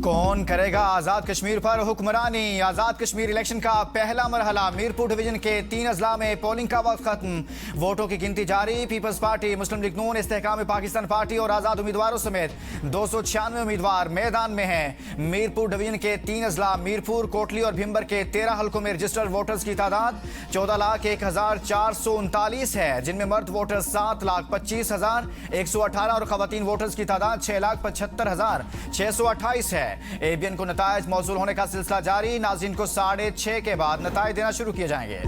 कौन करेगा आजाद कश्मीर पर हुक्मरानी। आजाद कश्मीर इलेक्शन का पहला मरहला मीरपुर डिवीजन के 3 अजला में पोलिंग का वक्त खत्म। वोटों की गिनती जारी। पीपल्स पार्टी, मुस्लिम लीग नून, इस्तेहकाम पाकिस्तान पार्टी और आजाद उम्मीदवारों समेत 296 उम्मीदवार मैदान में हैं। मीरपुर डिवीजन के 3 अजला मीरपुर, कोटली और भिम्बर के 13 हलकों में रजिस्टर्ड वोटर्स की तादाद 14,01,439 है, जिनमें मर्द वोटर्स 7,25,118 और खवातीन वोटर्स की तादाद 6,75,628 है। एबीएन को नतायज मौसूल होने का सिलसिला जारी। नाज़रीन को 6:30 के बाद नतायज देना शुरू किए जाएंगे।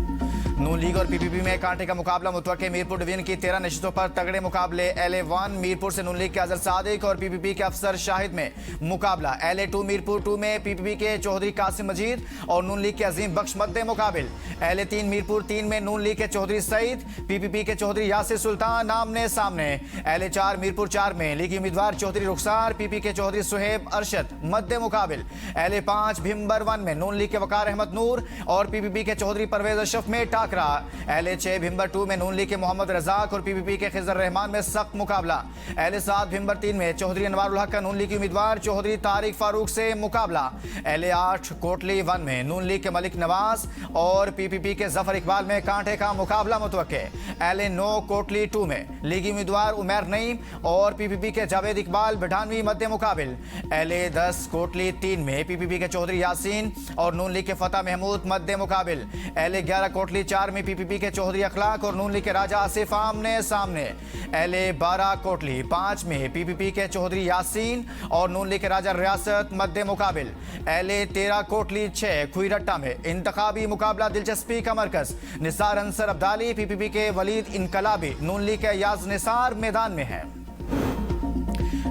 नून लीग और पीपीपी में कांटे का मुकाबला मुतवक्के। मीरपुर डिवीजन की 13 नशिस्तों पर तगड़े मुकाबले। LA1 मीरपुर से नून लीग के अजहर सादिक और पीपीपी के अफसर शाहिद में मुकाबला। LA2 मीरपुर 2 में पीपीपी के चौधरी कासिम मजीद और नून लीग के अजीम बख्श मद्दे मुकाबिल। LA3 मीरपुर 3 में नून लीग के चौधरी सईद, पीपीपी के चौधरी यासिर सुल्तान आमने सामने। LA4 मीरपुर 4 में लीगी उम्मीदवार चौधरी रुखसार, पीपी के चौधरी सुहेब अरशद मद्दे मुकाबिल। LA5 भिम्बर 1 में नून लीग के वकार अहमद नूर और पीपीपी के चौधरी परवेज अशरफ में टाकरा। LA6 भिम्बर 2 में नून लीग के मोहम्मद रजाक और पीपीपी के खिजर रहमान में सख्त मुकाबला। LA7 भिम्बर 3 में चौधरी अनवारुल हक का नून लीग की उम्मीदवार चौधरी तारिक फारूक से मुकाबला। LA8 कोटली 1 में नून लीग के मलिक नवाज और पीपीपी के जफर इकबाल में कांटे का मुकाबला मुतवक्के। LA9 कोटली 2 में लीगी उम्मीदवार उमैर नईम और पीपीपी के जावेद इकबाल बिठानवी मद्दे मुकाबिल। LA10 कोटली 3 में पीपीपी के चौधरी यासीन और नून लीग के फतेह महमूद मद्दे मुकाबिल। LA11 कोटली 4 में पीपीपी के चौधरी अखलाक और नून लीग के राजा आसिफ आमने सामने। LA12 कोटली 5 में पीपीपी के चौधरी यासीन और नून लीग के राजा रियासत मद्दे मुकाबिल। LA13 कोटली 6 खुईरट्टा में इंतखाबी मुकाबला दिलचस्पी का मरकज। निसार अंसर अब्दाली, पीपीपी के वलीद इनकलाबी, नून लीग के याज निसार मैदान में है।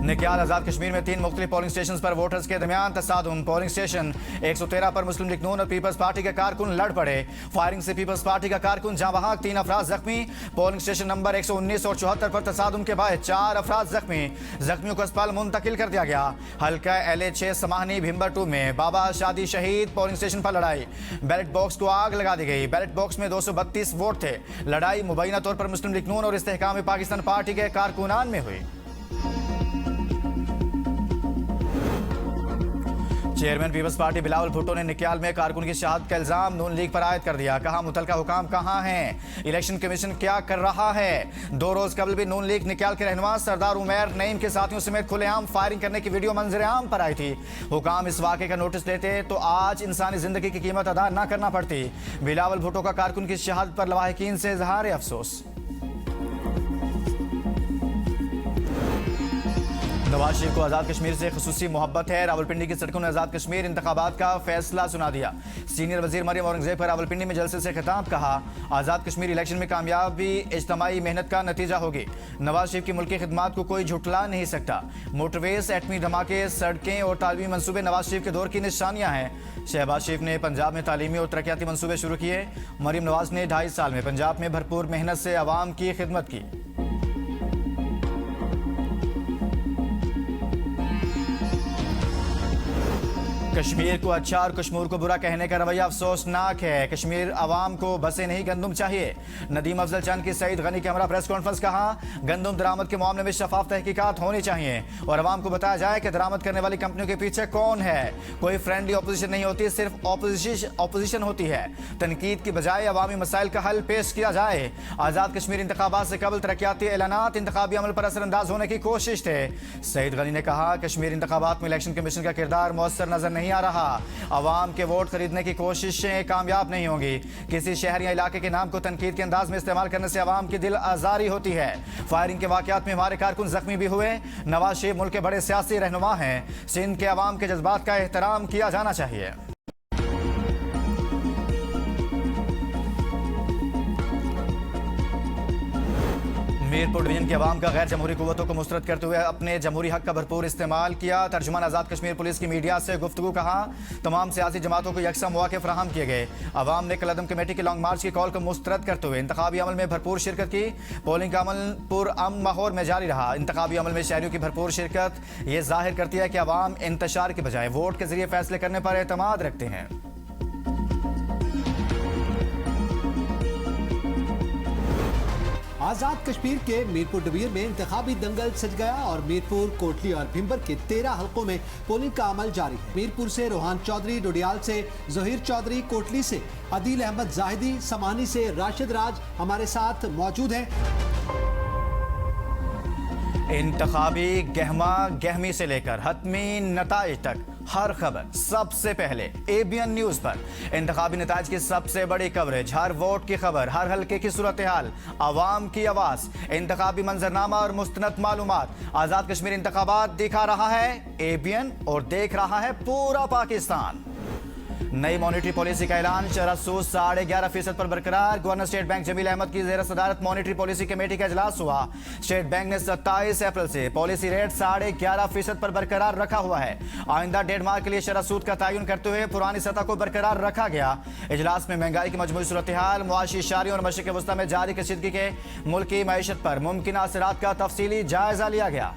निक्याल आजाद कश्मीर में 3 मुख्तलिफ पोलिंग स्टेशन पर वोटर्स के दरमियान तसादुम। पोलिंग स्टेशन 113 पर मुस्लिम लीग नून और पीपल्स पार्टी के कारकुन लड़ पड़े। फायरिंग से पीपल्स पार्टी का कारकुन जहां वहां 3 अफराद जख्मी। पोलिंग स्टेशन नंबर 119 और 74 पर तसादुम के बाद 4 अफराद जख्मी। जख्मियों को अस्पताल मुंतकिल कर दिया गया। हल्का LA6 समाहनी भिम्बर 2 में बाबा शादी शहीद पोलिंग स्टेशन पर लड़ाई। बैलेट बॉक्स को आग लगा दी गई। बैलेट बॉक्स में 232 वोट थे। लड़ाई मुबैना तौर पर मुस्लिम लीग नून और इस्तेहकाम पाकिस्तान पार्टी के कारकुनान में हुई। Chairman people's party Bilawal Bhutto ने निक्याल में कारकुन की शहादत का इल्जाम नून लीग पर आयद कर दिया। कहा मुतलका हुकाम कहां हैं, इलेक्शन कमीशन क्या कर रहा है। 2 रोज कबल भी नून लीग निक्याल के रहनुमा सरदार उमैर नईम के साथियों समेत खुलेआम फायरिंग करने की वीडियो मंजर आम पर आई थी। हुकाम इस वाक़े का नोटिस लेते तो आज इंसानी जिंदगी की कीमत अदा न करना पड़ती। बिलावल भुट्टो का कारकुन की शहादत पर लवाहिकीन से इजहार अफसोस। नवाज शरीफ को आज़ाद कश्मीर से खुसूसी मोहब्बत है। रावलपिंडी की सड़कों ने आज़ाद कश्मीर इंतखाबात का फैसला सुना दिया। सीनियर वजीर मरियम औरंगजेब पर रावलपिंडी में जलसे से खिताब। कहा आज़ाद कश्मीर इलेक्शन में कामयाबी इज्तिमाई मेहनत का नतीजा होगी। नवाज शरीफ की मुल्की खिदमात को कोई झुटला नहीं सकता। मोटरवेज, एटमी धमाके, सड़कें और तालीमी मनसूबे नवाज शरीफ के दौर की निशानियां हैं। शहबाज शरीफ ने पंजाब में तालीमी और तरक्याती मनसूबे शुरू किए। मरियम नवाज ने 2.5 साल में पंजाब में भरपूर मेहनत से आवाम की खिदमत की। कश्मीर को अच्छा और कश्मीर को बुरा कहने का रवैया अफसोसनाक है। कश्मीर आवाम को बसे नहीं गंदुम चाहिए। नदीम अफजल चंद की सईद गनी के हमरा प्रेस कॉन्फ्रेंस। कहा गंदुम दरामद के मामले में शफाफ तहकीकात होनी चाहिए और आवाम को बताया जाए कि दरामद करने वाली कंपनियों के पीछे कौन है। कोई फ्रेंडली अपोजिशन नहीं होती, सिर्फ अपोजिशन होती है। तनकीद की बजाय अवामी मसाइल का हल पेश किया जाए। आज़ाद कश्मीर इंतखाबात से कबल तरक्याती ऐलानात इंतखाबी अमल पर असरअंदाज होने की कोशिश थे। सईद गनी ने कहा कश्मीर इंतखाबात में इलेक्शन कमीशन का किरदार मौसर नजर नहीं आ रहा। अवाम के वोट खरीदने की कोशिशें कामयाब नहीं होंगी। किसी शहर या इलाके के नाम को तनकीद के अंदाज में इस्तेमाल करने से अवाम की दिल आजारी होती है। फायरिंग के वाकयात में हमारे कारकुन जख्मी भी हुए। नवाज शरीफ मुल्क के बड़े सियासी रहनुमा हैं। सिंध के अवाम के जज्बात का एहतराम किया जाना चाहिए। मीरपुर डिवीजन के अवाम का गैर जमहूरी कुव्वतों को मुस्तरद करते हुए अपने जमहूरी हक का भरपूर इस्तेमाल किया। तर्जुमान आज़ाद कश्मीर पुलिस की मीडिया से गुफ्तगू। कहा तमाम सियासी जमातों को यकसा मौके फराहम किए गए। अवाम ने कलअदम कमेटी के लॉन्ग मार्च की कॉल को मुस्तरद करते हुए इंतखाबी अमल में भरपूर शिरकत की। पोलिंग का अमल पुरअमन माहौल में जारी रहा। इंतखाबी अमल में शहरियों की भरपूर शिरकत ये जाहिर करती है कि अवाम इंतशार के बजाय वोट के जरिए फैसले करने पर एतमाद रखते हैं। आजाद कश्मीर के मीरपुर डिवीजन में इंतखाबी दंगल सज गया और मीरपुर, कोटली और भिम्बर के 13 हलकों में पोलिंग का अमल जारी है। मीरपुर से रोहान चौधरी, डोडियाल से जहीर चौधरी, कोटली से अदील अहमद जाहिदी, समानी से राशिद राज हमारे साथ मौजूद हैं। इंतखाबी गहमा गहमी से लेकर हतमी नताइज तक हर खबर सबसे पहले एबीएन न्यूज पर। इंतखाबी नताइज की सबसे बड़ी कवरेज, हर वोट की खबर, हर हल्के की सूरत हाल, आवाम की आवाज, इंतखाबी मंजरनामा और मुस्तनद मालूमात। आजाद कश्मीर इंतखाबात दिखा रहा है एबीएन और देख रहा है पूरा पाकिस्तान। नई मॉनेटरी पॉलिसी का ऐलान, चरह सूद 11.5% पर बरकरार। Governor state bank Jamil Ahmed की ज़ेर सदारत मॉनेटरी पॉलिसी कमेटी का इजलास हुआ। स्टेट बैंक ने 27 अप्रैल से पॉलिसी रेट 11.5% पर बरकरार रखा हुआ है। आइंदा 1.5 माह के लिए शरह सूद का तयन करते हुए पुरानी सतह को बरकरार रखा गया। इजलास में महंगाई की मजमूई सूरत हाल, मुआशी इशारियों और मशरिक़ वस्ता में जारी कशीदगी के मुल्की मईशत पर मुमकिन असरात का तफसीली जायजा लिया गया।